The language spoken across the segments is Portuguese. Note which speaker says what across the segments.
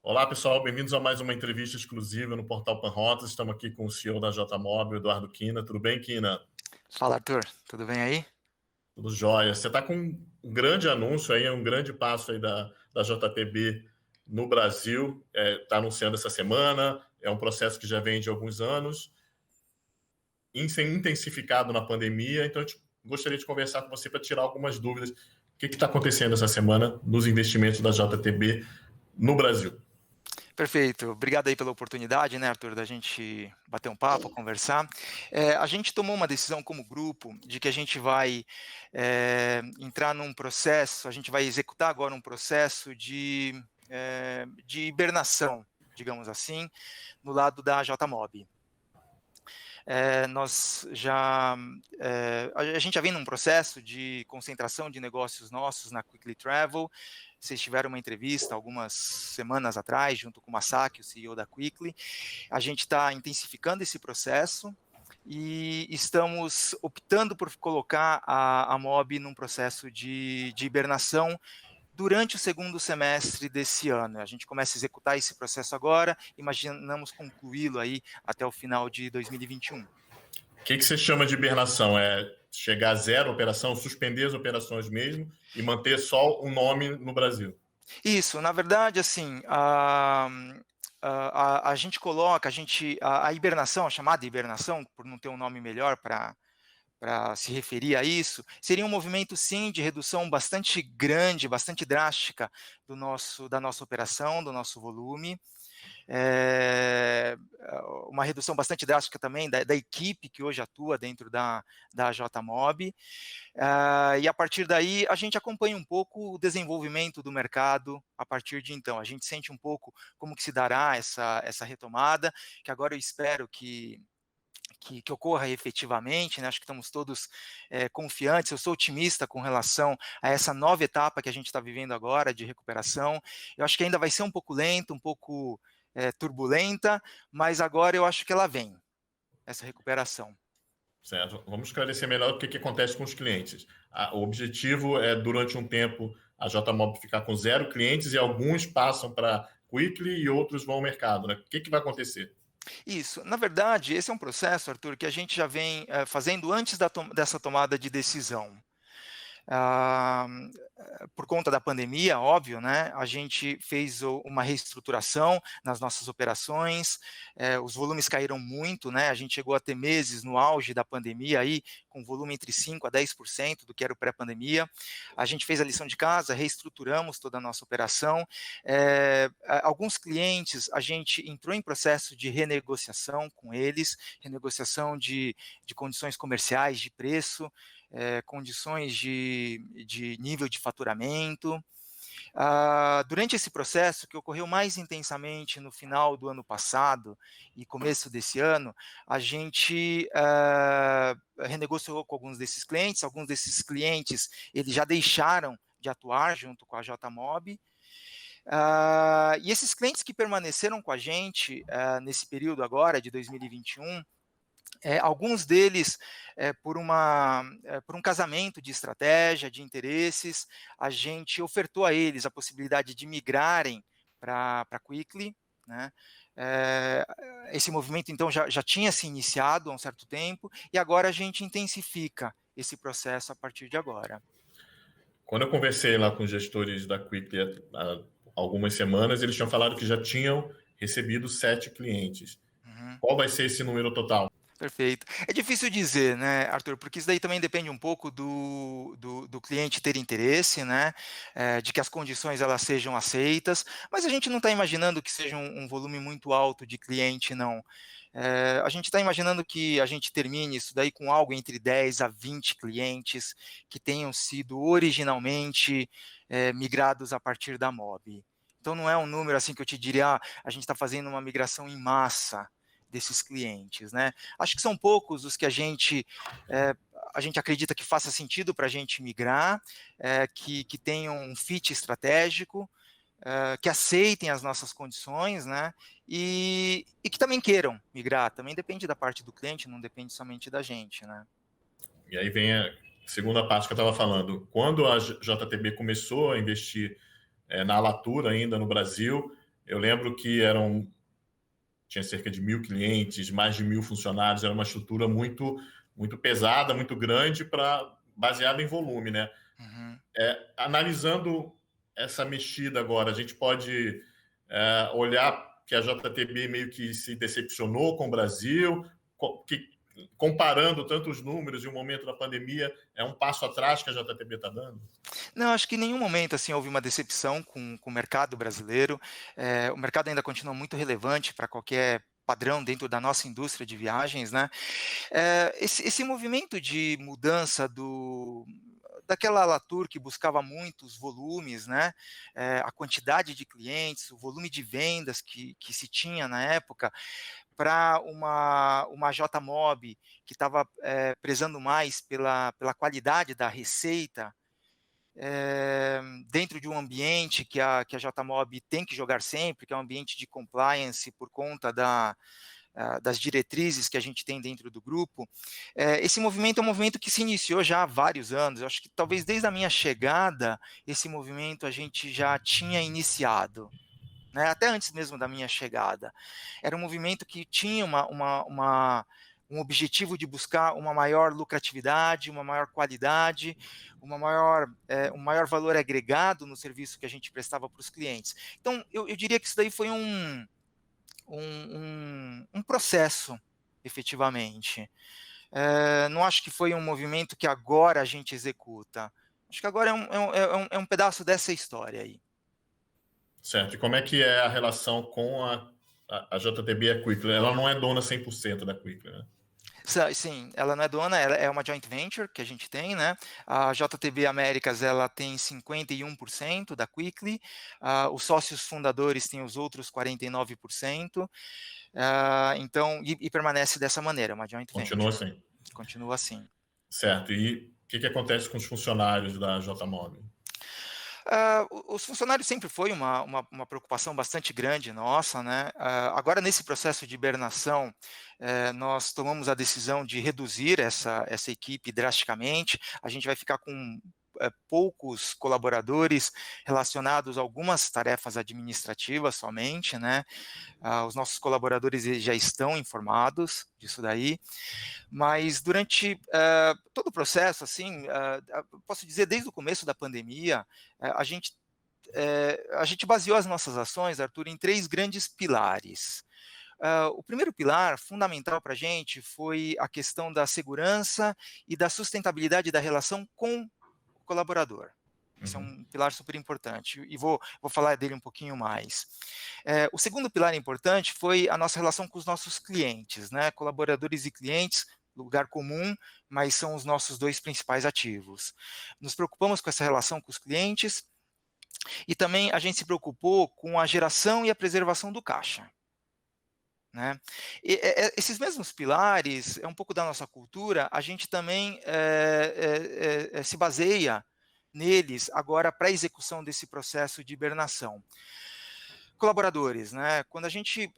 Speaker 1: Olá, pessoal, bem-vindos a mais uma entrevista exclusiva no Portal Panrotas. Estamos aqui com o CEO da JMOB, Eduardo Quina. Tudo bem, Quina?
Speaker 2: Fala, Arthur. Tudo bem aí?
Speaker 1: Tudo jóia. Você está com um grande anúncio aí, um grande passo aí da JTB no Brasil. Está anunciando essa semana, é um processo que já vem de alguns anos, intensificado na pandemia, então gostaria de conversar com você para tirar algumas dúvidas. O que está acontecendo essa semana nos investimentos da JTB no Brasil?
Speaker 2: Perfeito. Obrigado aí pela oportunidade, né, Arthur, da gente bater um papo, conversar. A gente tomou uma decisão como grupo de que a gente vai entrar num processo, a gente vai executar agora um processo de hibernação, digamos assim, no lado da JMOB. A gente já vem num processo de concentração de negócios nossos na Quickly Travel. Vocês tiveram uma entrevista algumas semanas atrás, junto com o Masaki, o CEO da Quickly. A gente está intensificando esse processo e estamos optando por colocar a MOB num processo de hibernação durante o segundo semestre desse ano. A gente começa a executar esse processo agora, imaginamos concluí-lo aí até o final de 2021.
Speaker 1: O que você chama de hibernação? É chegar a zero operação, suspender as operações mesmo e manter só o nome no Brasil?
Speaker 2: Isso, na verdade, assim, a gente coloca, a hibernação, a chamada hibernação, por não ter um nome melhor para se referir a isso, seria um movimento, sim, de redução bastante grande, bastante drástica da nossa operação, do nosso volume. Uma redução bastante drástica também da equipe que hoje atua dentro da JMOB. E a partir daí, a gente acompanha um pouco o desenvolvimento do mercado a partir de então. A gente sente um pouco como que se dará essa retomada, que agora eu espero que ocorra efetivamente, né? Acho que estamos todos confiantes, eu sou otimista com relação a essa nova etapa que a gente está vivendo agora de recuperação. Eu acho que ainda vai ser um pouco lento, um pouco turbulenta, mas agora eu acho que ela vem, essa recuperação.
Speaker 1: Certo. Vamos esclarecer melhor o que acontece com os clientes. O objetivo é, durante um tempo, a JMOB ficar com 0 clientes e alguns passam para Quickly e outros vão ao mercado, né? O que vai acontecer?
Speaker 2: Isso. Na verdade, esse é um processo, Arthur, que a gente já vem fazendo antes dessa tomada de decisão. Por conta da pandemia, óbvio, né, a gente fez uma reestruturação nas nossas operações, os volumes caíram muito, né, a gente chegou a ter meses no auge da pandemia aí, com volume entre 5% a 10% do que era o pré-pandemia. A gente fez a lição de casa, reestruturamos toda a nossa operação. Alguns clientes, a gente entrou em processo de renegociação com eles, renegociação de condições comerciais, de preço, condições de nível de faturamento. Durante esse processo, que ocorreu mais intensamente no final do ano passado e começo desse ano, a gente renegociou com alguns desses clientes eles já deixaram de atuar junto com a JMOB, e esses clientes que permaneceram com a gente nesse período agora, de 2021, alguns deles, por um casamento de estratégia, de interesses, a gente ofertou a eles a possibilidade de migrarem para a Quickly, né? Esse movimento, então, já tinha se iniciado há um certo tempo, e agora a gente intensifica esse processo a partir de agora.
Speaker 1: Quando eu conversei lá com os gestores da Quickly há algumas semanas, eles tinham falado que já tinham recebido 7 clientes.
Speaker 2: Uhum.
Speaker 1: Qual vai ser esse número total?
Speaker 2: Perfeito. É difícil dizer, né, Arthur, porque isso daí também depende um pouco do cliente ter interesse, né, de que as condições elas sejam aceitas, mas a gente não está imaginando que seja um volume muito alto de cliente, não. A gente está imaginando que a gente termine isso daí com algo entre 10 a 20 clientes que tenham sido originalmente migrados a partir da MOB. Então não é um número assim que eu te diria, a gente está fazendo uma migração em massa desses clientes, né? Acho que são poucos os que a gente acredita que faça sentido para a gente migrar, que tenham um fit estratégico, que aceitem as nossas condições, né? E que também queiram migrar. Também depende da parte do cliente, não depende somente da gente, né?
Speaker 1: E aí vem a segunda parte que eu estava falando. Quando a JTB começou a investir na Alatura ainda no Brasil, Eu lembro que tinha cerca de 1.000 clientes, mais de 1.000 funcionários, era uma estrutura muito, muito pesada, muito grande, baseada em volume, né?
Speaker 2: Uhum.
Speaker 1: Analisando essa mexida agora, a gente pode olhar que a JTB meio que se decepcionou com o Brasil, comparando tanto os números e o momento da pandemia, é um passo atrás que a JTB está dando?
Speaker 2: Não, acho que em nenhum momento assim houve uma decepção com o mercado brasileiro. O mercado ainda continua muito relevante para qualquer padrão dentro da nossa indústria de viagens, né? Esse movimento de mudança daquela Latour que buscava muitos volumes, né? A quantidade de clientes, o volume de vendas que se tinha na época, para uma JMOB que estava prezando mais pela qualidade da receita, dentro de um ambiente que a JMOB tem que jogar sempre, que é um ambiente de compliance por conta das diretrizes que a gente tem dentro do grupo. Esse movimento é um movimento que se iniciou já há vários anos. Eu acho que talvez desde a minha chegada, esse movimento a gente já tinha iniciado, né? Até antes mesmo da minha chegada. Era um movimento que tinha um objetivo de buscar uma maior lucratividade, uma maior qualidade, um maior valor agregado no serviço que a gente prestava para os clientes. Então, eu diria que isso daí foi um processo, efetivamente. Não acho que foi um movimento que agora a gente executa. Acho que agora é um pedaço dessa história aí.
Speaker 1: Certo. E como é que é a relação com a JTB e a Quickly? Ela não é dona 100% da Quickly, né?
Speaker 2: Sim, ela não é dona, ela é uma joint venture que a gente tem, né? A JTB Américas, ela tem 51% da Quickly, os sócios fundadores têm os outros 49%, então, e permanece dessa maneira, uma joint
Speaker 1: Continua
Speaker 2: venture.
Speaker 1: assim.
Speaker 2: Continua assim.
Speaker 1: Certo. E o que acontece com os funcionários da JMOB?
Speaker 2: Os funcionários sempre foi uma preocupação bastante grande nossa, né? Agora, nesse processo de hibernação, nós tomamos a decisão de reduzir essa equipe drasticamente. A gente vai ficar com poucos colaboradores relacionados a algumas tarefas administrativas somente, né? Os nossos colaboradores já estão informados disso daí. Mas durante todo o processo, assim, posso dizer, desde o começo da pandemia, a gente baseou as nossas ações, Arthur, em 3 grandes pilares. O primeiro pilar, fundamental para a gente, foi a questão da segurança e da sustentabilidade da relação com o colaborador. Esse é
Speaker 1: Uhum.
Speaker 2: um pilar super importante e vou falar dele um pouquinho mais. O segundo pilar importante foi a nossa relação com os nossos clientes, né? Colaboradores e clientes, lugar comum, mas são os nossos 2 principais ativos. Nos preocupamos com essa relação com os clientes e também a gente se preocupou com a geração e a preservação do caixa, né? Esses mesmos pilares, é um pouco da nossa cultura, a gente também se baseia neles agora para a execução desse processo de hibernação. Colaboradores, né? Quando a gente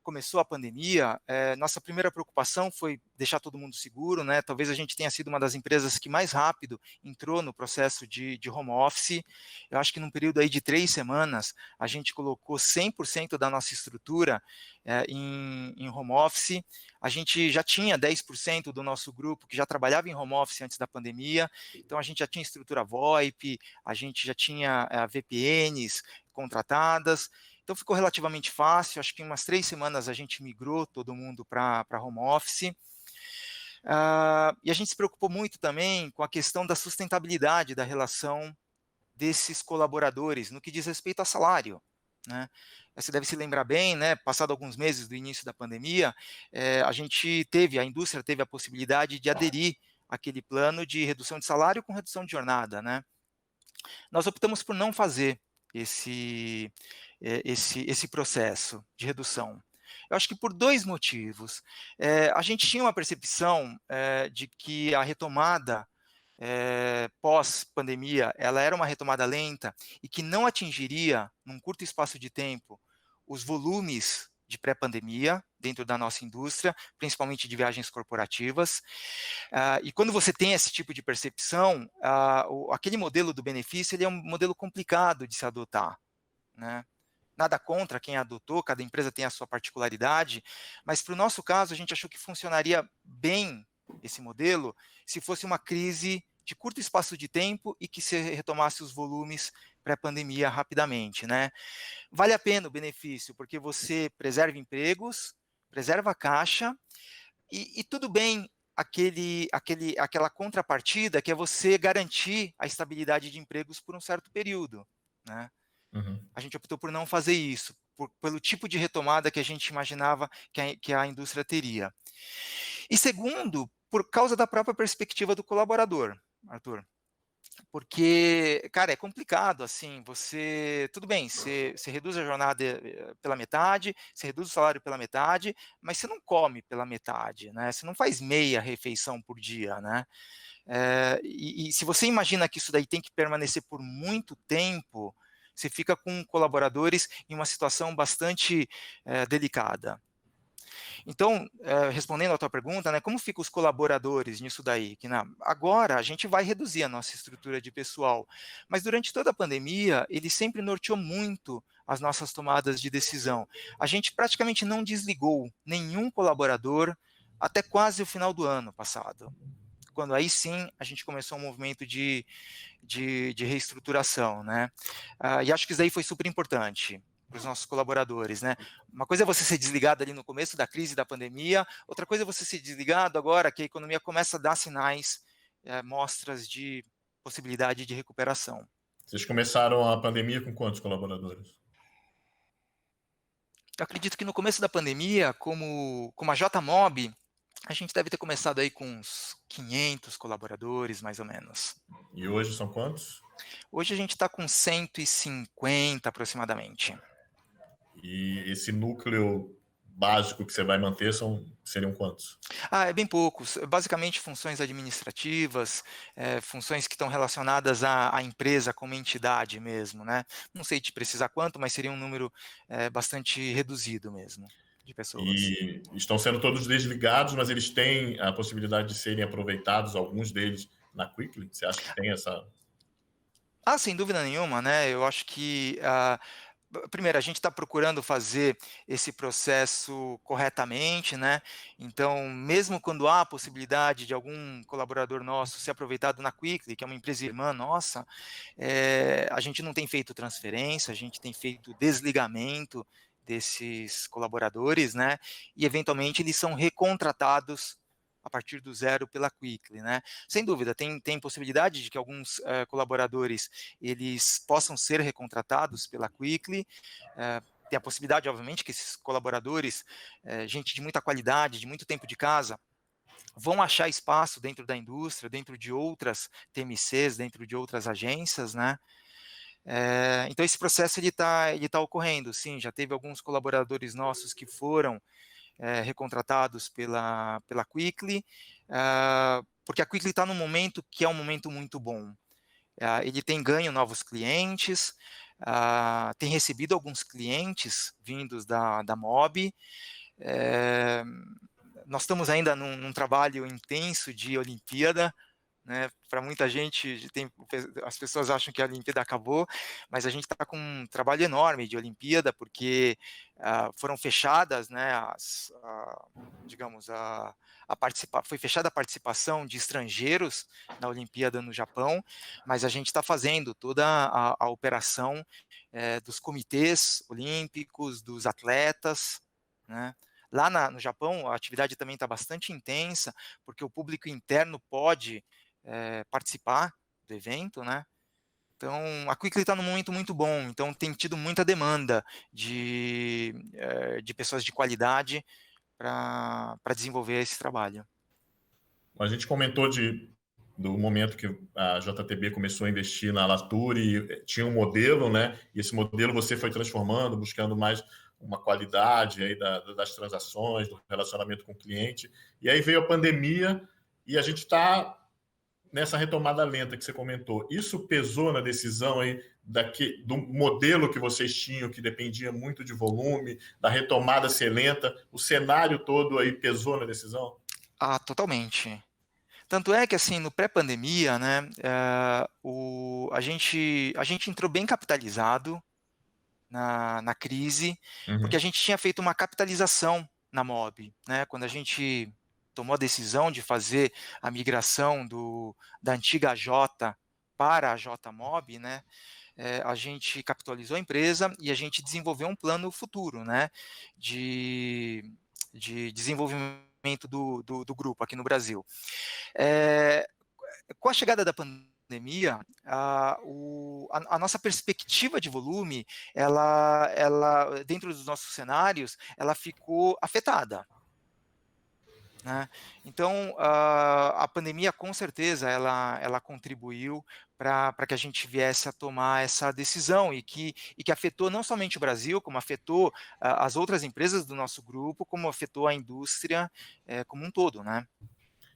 Speaker 2: começou a pandemia, nossa primeira preocupação foi deixar todo mundo seguro, né? Talvez a gente tenha sido uma das empresas que mais rápido entrou no processo de home office. Eu acho que num período aí de 3 semanas, a gente colocou 100% da nossa estrutura em home office. A gente já tinha 10% do nosso grupo que já trabalhava em home office antes da pandemia, então a gente já tinha estrutura VoIP, a gente já tinha VPNs contratadas, então ficou relativamente fácil, acho que em umas 3 semanas a gente migrou todo mundo para home office. E a gente se preocupou muito também com a questão da sustentabilidade da relação desses colaboradores no que diz respeito a salário, né? Você deve se lembrar bem, né? Passado alguns meses do início da pandemia, a indústria teve a possibilidade de aderir àquele plano de redução de salário com redução de jornada, né? Nós optamos por não fazer esse processo de redução. Eu acho que por 2 motivos. A gente tinha uma percepção de que a retomada pós-pandemia, ela era uma retomada lenta e que não atingiria, num curto espaço de tempo, os volumes de pré-pandemia dentro da nossa indústria, principalmente de viagens corporativas. E quando você tem esse tipo de percepção, aquele modelo do benefício ele é um modelo complicado de se adotar, né? nada contra quem adotou, cada empresa tem a sua particularidade, mas para o nosso caso, a gente achou que funcionaria bem esse modelo se fosse uma crise de curto espaço de tempo e que se retomasse os volumes pré-pandemia rapidamente, né? Vale a pena o benefício, porque você preserva empregos, preserva a caixa, e tudo bem aquela contrapartida que é você garantir a estabilidade de empregos por um certo período, né?
Speaker 1: Uhum.
Speaker 2: A gente optou por não fazer isso, pelo tipo de retomada que a gente imaginava que a indústria teria. E segundo, por causa da própria perspectiva do colaborador, Arthur. Porque, cara, é complicado, assim, tudo bem, você reduz a jornada pela metade, você reduz o salário pela metade, mas você não come pela metade, né? Você não faz meia refeição por dia, né? E se você imagina que isso daí tem que permanecer por muito tempo, você fica com colaboradores em uma situação bastante delicada. Então, respondendo à tua pergunta, né, como ficam os colaboradores nisso daí? Agora a gente vai reduzir a nossa estrutura de pessoal, mas durante toda a pandemia, ele sempre norteou muito as nossas tomadas de decisão. A gente praticamente não desligou nenhum colaborador até quase o final do ano passado, quando aí sim a gente começou um movimento de reestruturação, né? E acho que isso aí foi super importante para os nossos colaboradores, né? Uma coisa é você ser desligado ali no começo da crise da pandemia, outra coisa é você ser desligado agora que a economia começa a dar sinais, mostras de possibilidade de recuperação.
Speaker 1: Vocês começaram a pandemia com quantos colaboradores?
Speaker 2: Eu acredito que no começo da pandemia, como a JMob, a gente deve ter começado aí com uns 500 colaboradores, mais ou menos.
Speaker 1: E hoje são quantos?
Speaker 2: Hoje a gente está com 150 aproximadamente.
Speaker 1: E esse núcleo básico que você vai manter seriam quantos?
Speaker 2: É bem poucos. Basicamente funções administrativas, funções que estão relacionadas à empresa como entidade mesmo, né? Não sei te precisar quanto, mas seria um número bastante reduzido mesmo de pessoas.
Speaker 1: E estão sendo todos desligados, mas eles têm a possibilidade de serem aproveitados, alguns deles, na Quickly? Você acha que tem essa...
Speaker 2: Sem dúvida nenhuma, né? Eu acho que primeiro, a gente está procurando fazer esse processo corretamente, né? Então, mesmo quando há a possibilidade de algum colaborador nosso ser aproveitado na Quickly, que é uma empresa irmã nossa, a gente não tem feito transferência, a gente tem feito desligamento desses colaboradores, né? E, eventualmente, eles são recontratados a partir do zero pela Quickly, né? Sem dúvida, tem possibilidade de que alguns colaboradores eles possam ser recontratados pela Quickly, tem a possibilidade, obviamente, que esses colaboradores, gente de muita qualidade, de muito tempo de casa, vão achar espaço dentro da indústria, dentro de outras TMCs, dentro de outras agências, né? Então esse processo ele tá ocorrendo, sim, já teve alguns colaboradores nossos que foram recontratados pela Quickly, porque a Quickly está num momento que é um momento muito bom. Ele tem ganho novos clientes, tem recebido alguns clientes vindos da Mob. Nós estamos ainda num trabalho intenso de Olimpíada, né? Para muita gente, as pessoas acham que a Olimpíada acabou, mas a gente está com um trabalho enorme de Olimpíada, porque foram fechadas, né, foi fechada a participação de estrangeiros na Olimpíada no Japão, mas a gente está fazendo toda a operação dos comitês olímpicos, dos atletas, né? Lá no Japão, a atividade também está bastante intensa, porque o público interno pode participar do evento, né? Então, a Quickly está num momento muito bom, então tem tido muita demanda de pessoas de qualidade para desenvolver esse trabalho.
Speaker 1: A gente comentou do momento que a JTB começou a investir na Latour, tinha um modelo, né? E esse modelo você foi transformando, buscando mais uma qualidade aí das transações, do relacionamento com o cliente. E aí veio a pandemia e a gente está nessa retomada lenta que você comentou. Isso pesou na decisão aí do modelo que vocês tinham, que dependia muito de volume, da retomada ser lenta? O cenário todo aí pesou na decisão?
Speaker 2: Totalmente. Tanto é que, assim, no pré-pandemia, né, a gente entrou bem capitalizado, na crise, porque a
Speaker 1: Uhum.
Speaker 2: gente tinha feito uma capitalização na MOB, né? Quando a gente tomou a decisão de fazer a migração da antiga J para a JMOB, né? A gente capitalizou a empresa e a gente desenvolveu um plano futuro, né? De, de desenvolvimento do grupo aqui no Brasil. É, com a chegada da pandemia, a nossa perspectiva de volume, dentro dos nossos cenários, ela ficou afetada. Né? Então, a pandemia, com certeza, ela contribuiu para que a gente viesse a tomar essa decisão e que afetou não somente o Brasil, como afetou as outras empresas do nosso grupo, como afetou a indústria como um todo, né?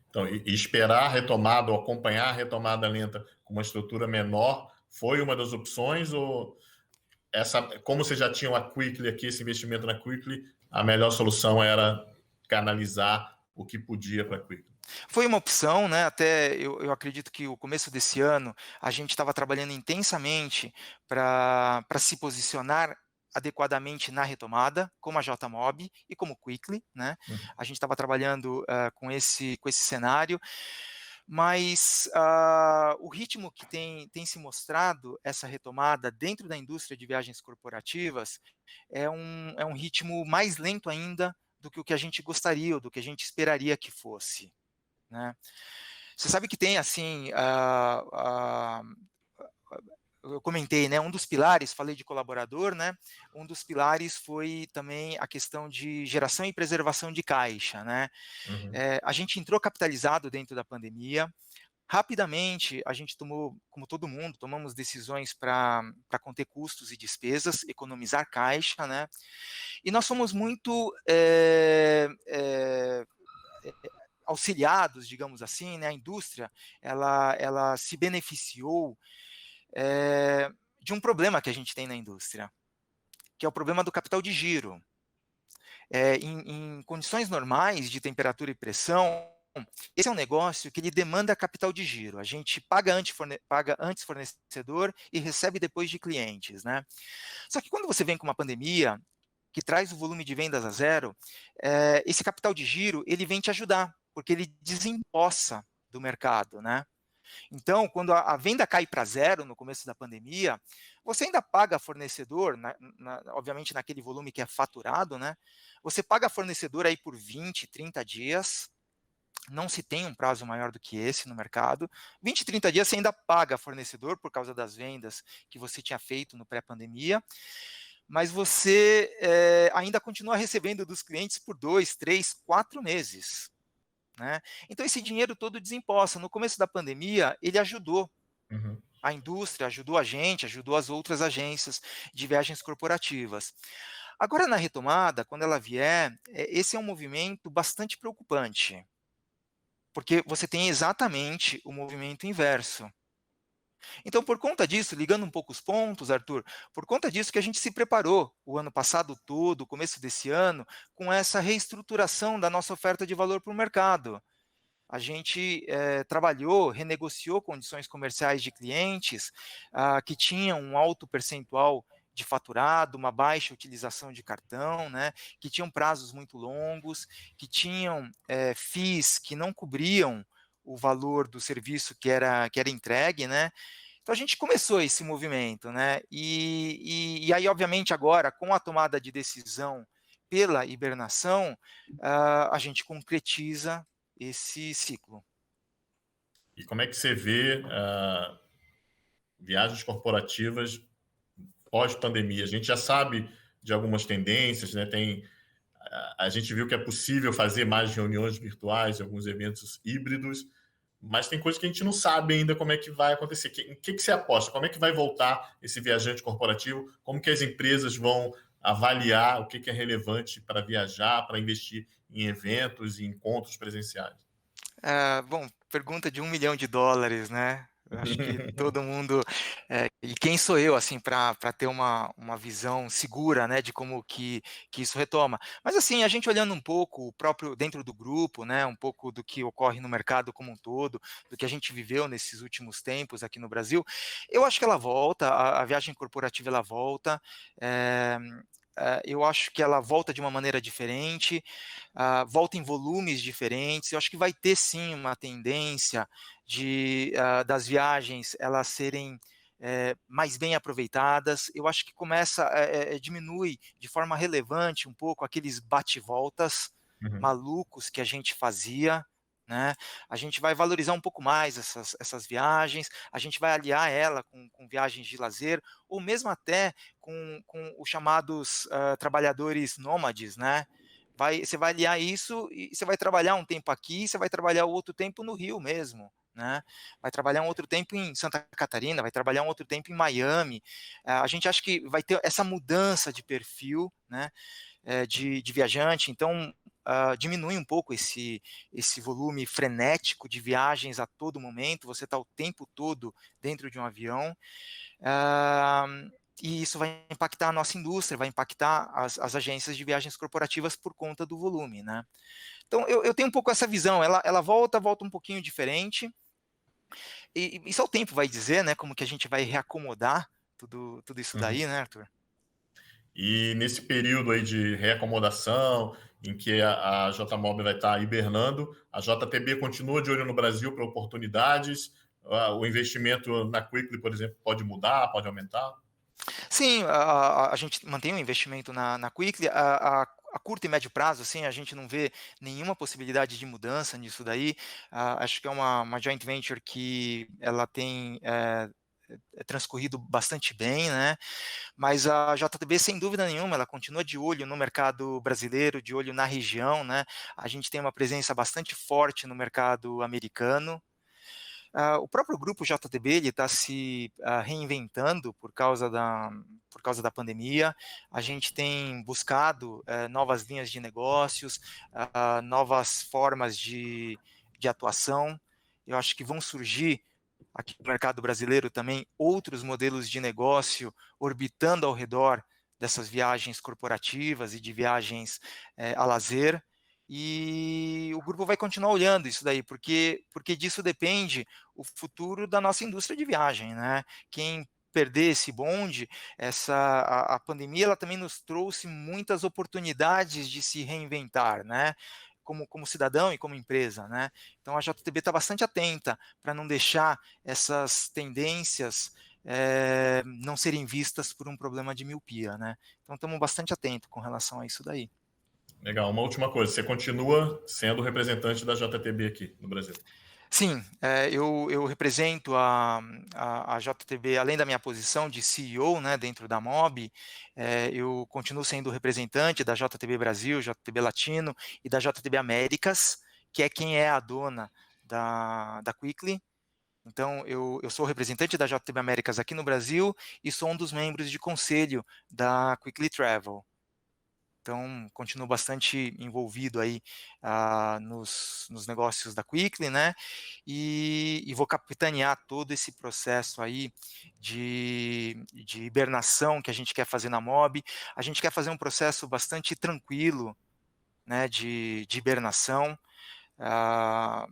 Speaker 1: Então, e esperar a retomada ou acompanhar a retomada lenta com uma estrutura menor foi uma das opções ou como você já tinha a Quickly aqui, esse investimento na Quickly, a melhor solução era canalizar o que podia para a Quickly?
Speaker 2: Foi uma opção, né? Até eu acredito que o começo desse ano a gente estava trabalhando intensamente para se posicionar adequadamente na retomada, como a JMOB e como Quickly, né?
Speaker 1: Uhum.
Speaker 2: A gente estava trabalhando com esse cenário, mas o ritmo que tem se mostrado essa retomada dentro da indústria de viagens corporativas é um ritmo mais lento ainda do que o que a gente gostaria ou do que a gente esperaria que fosse. Né? Você sabe que tem assim, eu comentei, né? Um dos pilares, falei de colaborador, né? Um dos pilares foi também a questão de geração e preservação de caixa, né?
Speaker 1: Uhum.
Speaker 2: A gente entrou capitalizado dentro da pandemia. Rapidamente, a gente tomou, como todo mundo, tomamos decisões para conter custos e despesas, economizar caixa, né? E nós fomos muito auxiliados, digamos assim, né? A indústria, ela se beneficiou de um problema que a gente tem na indústria, que é o problema do capital de giro. Em condições normais de temperatura e pressão, esse é um negócio que ele demanda capital de giro. A gente paga antes fornecedor e recebe depois de clientes, né? Só que quando você vem com uma pandemia que traz o volume de vendas a zero, esse capital de giro ele vem te ajudar, porque ele desempossa do mercado, né? Então, quando a venda cai para zero no começo da pandemia, você ainda paga fornecedor, obviamente naquele volume que é faturado, né? Você paga fornecedor aí por 20, 30 dias, não se tem um prazo maior do que esse no mercado. 20, 30 dias você ainda paga fornecedor por causa das vendas que você tinha feito no pré-pandemia, mas você ainda continua recebendo dos clientes por 2, 3, 4 meses. Né? Então, esse dinheiro todo desempossa. No começo da pandemia, ele ajudou
Speaker 1: Uhum.
Speaker 2: a indústria, ajudou a gente, ajudou as outras agências de viagens corporativas. Agora, na retomada, quando ela vier, esse é um movimento bastante preocupante, porque você tem exatamente o movimento inverso. Então, por conta disso, ligando um pouco os pontos, Arthur, por conta disso que a gente se preparou o ano passado todo, o começo desse ano, com essa reestruturação da nossa oferta de valor para o mercado. A gente trabalhou, renegociou condições comerciais de clientes que tinham um alto percentual de faturado, uma baixa utilização de cartão, né, que tinham prazos muito longos, que tinham FIIs que não cobriam o valor do serviço que era entregue, né? Então a gente começou esse movimento, né? E aí, obviamente, agora, com a tomada de decisão pela hibernação, a gente concretiza esse ciclo.
Speaker 1: E como é que você vê viagens corporativas pós-pandemia? A gente já sabe de algumas tendências, né? A gente viu que é possível fazer mais reuniões virtuais, alguns eventos híbridos, mas tem coisas que a gente não sabe ainda como é que vai acontecer. Em que você aposta? Como é que vai voltar esse viajante corporativo? Como que as empresas vão avaliar o que é relevante para viajar, para investir em eventos e encontros presenciais?
Speaker 2: Bom, pergunta de $1 milhão, né? Eu acho que todo mundo, e quem sou eu, assim, para ter uma visão segura, né, de como que isso retoma. Mas, assim, a gente olhando um pouco o próprio dentro do grupo, né, um pouco do que ocorre no mercado como um todo, do que a gente viveu nesses últimos tempos aqui no Brasil, eu acho que ela volta, a viagem corporativa ela volta, eh eu acho que ela volta de uma maneira diferente, volta em volumes diferentes. Eu acho que vai ter sim uma tendência das viagens elas serem mais bem aproveitadas. Eu acho que começa, diminui de forma relevante um pouco aqueles bate-voltas
Speaker 1: Uhum,
Speaker 2: malucos que a gente fazia, né? A gente vai valorizar um pouco mais essas viagens, a gente vai aliar ela com viagens de lazer, ou mesmo até com os chamados trabalhadores nômades, né? Você vai aliar isso e você vai trabalhar um tempo aqui, você vai trabalhar o outro tempo no Rio mesmo, né? Vai trabalhar um outro tempo em Santa Catarina, vai trabalhar um outro tempo em Miami. A gente acha que vai ter essa mudança de perfil, né? De viajante, então diminui um pouco esse volume frenético de viagens a todo momento, você está o tempo todo dentro de um avião, ah, e isso vai impactar a nossa indústria, vai impactar as agências de viagens corporativas por conta do volume, né? Então eu tenho um pouco essa visão, ela volta um pouquinho diferente, e só o tempo vai dizer, né, como que a gente vai reacomodar tudo isso
Speaker 1: uhum.
Speaker 2: daí, né, Arthur?
Speaker 1: E nesse período aí de reacomodação, em que a JMOB vai estar hibernando, a JTB continua de olho no Brasil para oportunidades. O investimento na Quickly, por exemplo, pode mudar, pode aumentar.
Speaker 2: Sim, a gente mantém o investimento na Quickly, a curto e médio prazo, assim, a gente não vê nenhuma possibilidade de mudança nisso daí. Acho que é uma joint venture que ela tem, transcorrido bastante bem, né, mas a JTB, sem dúvida nenhuma, ela continua de olho no mercado brasileiro, de olho na região, né. A gente tem uma presença bastante forte no mercado americano. O próprio grupo JTB ele está se reinventando por causa da pandemia. A gente tem buscado novas linhas de negócios, novas formas de atuação. Eu acho que vão surgir aqui no mercado brasileiro também outros modelos de negócio orbitando ao redor dessas viagens corporativas e de viagens a lazer. E o grupo vai continuar olhando isso daí, porque disso depende o futuro da nossa indústria de viagem, né? Quem perder esse bonde, a pandemia ela também nos trouxe muitas oportunidades de se reinventar, né? Como cidadão e como empresa, né? Então a JTB está bastante atenta para não deixar essas tendências não serem vistas por um problema de miopia, né? Então estamos bastante atentos com relação a isso daí.
Speaker 1: Legal. Uma última coisa, você continua sendo representante da JTB aqui no Brasil.
Speaker 2: Sim, eu represento a JTB, além da minha posição de CEO, né, dentro da MOB, eu continuo sendo representante da JTB Brasil, JTB Latino e da JTB Américas, que é quem é a dona da Quickly. Então, eu sou representante da JTB Américas aqui no Brasil e sou um dos membros de conselho da Quickly Travel. Então, continuo bastante envolvido aí nos negócios da Quickly, né? E vou capitanear todo esse processo aí de hibernação que a gente quer fazer na MOB. A gente quer fazer um processo bastante tranquilo, né? De hibernação. Ah,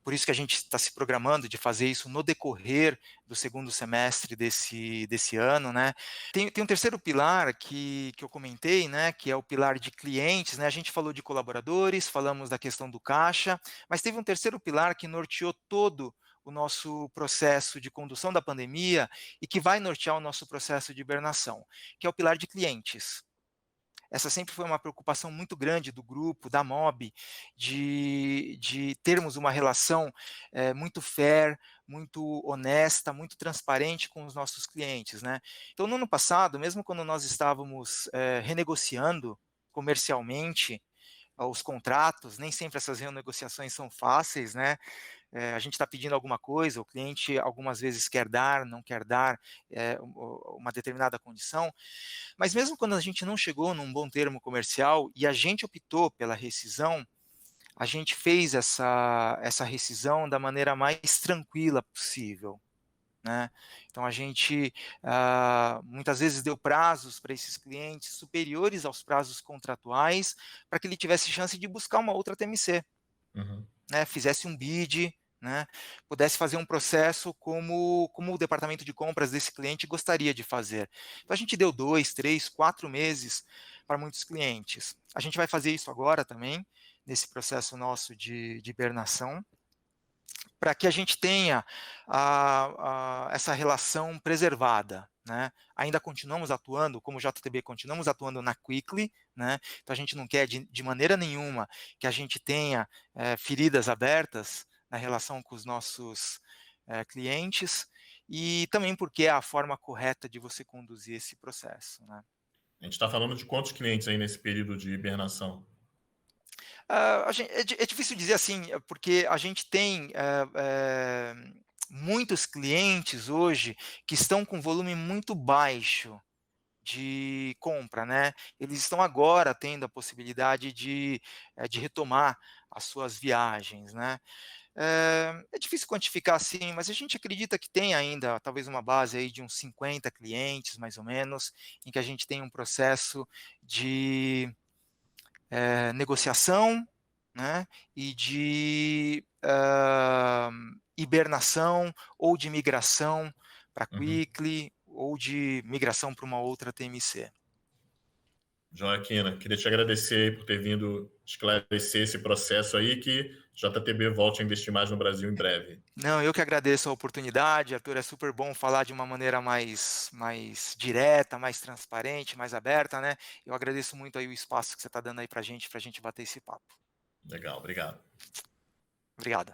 Speaker 2: por isso que a gente está se programando de fazer isso no decorrer do segundo semestre desse ano, né? Tem um terceiro pilar que eu comentei, né? Que é o pilar de clientes, né? A gente falou de colaboradores, falamos da questão do caixa, mas teve um terceiro pilar que norteou todo o nosso processo de condução da pandemia e que vai nortear o nosso processo de hibernação, que é o pilar de clientes. Essa sempre foi uma preocupação muito grande do grupo, da MOB, de termos uma relação muito fair, muito honesta, muito transparente com os nossos clientes, né? Então, no ano passado, mesmo quando nós estávamos renegociando comercialmente os contratos, nem sempre essas renegociações são fáceis, né? A gente está pedindo alguma coisa, o cliente algumas vezes quer dar, não quer dar uma determinada condição, mas mesmo quando a gente não chegou num bom termo comercial e a gente optou pela rescisão, a gente fez essa rescisão da maneira mais tranquila possível, né. Então a gente, muitas vezes deu prazos para esses clientes superiores aos prazos contratuais, para que ele tivesse chance de buscar uma outra TMC,
Speaker 1: Uhum.
Speaker 2: né, fizesse um bid, né, pudesse fazer um processo como o departamento de compras desse cliente gostaria de fazer. Então a gente deu 2, 3, 4 meses para muitos clientes. A gente vai fazer isso agora também, nesse processo nosso de hibernação, para que a gente tenha essa relação preservada, né. Ainda continuamos atuando, como JTB, continuamos atuando na Quickly, né, então a gente não quer de maneira nenhuma que a gente tenha, feridas abertas na relação com os nossos, clientes, e também porque é a forma correta de você conduzir esse processo, né.
Speaker 1: A gente está falando de quantos clientes aí nesse período de hibernação?
Speaker 2: A gen é difícil dizer assim, porque a gente tem, muitos clientes hoje que estão com volume muito baixo de compra, né. Eles estão agora tendo a possibilidade de retomar as suas viagens, né. É difícil quantificar assim, mas a gente acredita que tem ainda talvez uma base aí de uns 50 clientes, mais ou menos, em que a gente tem um processo de negociação, né, e de hibernação ou de migração para
Speaker 1: Uhum.
Speaker 2: Quickly ou de migração para uma outra TMC.
Speaker 1: Joaquina, queria te agradecer aí por ter vindo esclarecer esse processo aí, que JTB volte a investir mais no Brasil em breve.
Speaker 2: Não, eu que agradeço a oportunidade, Arthur, é super bom falar de uma maneira mais direta, mais transparente, mais aberta, né. Eu agradeço muito aí o espaço que você está dando aí para a gente bater esse papo.
Speaker 1: Legal, obrigado.
Speaker 2: Obrigado.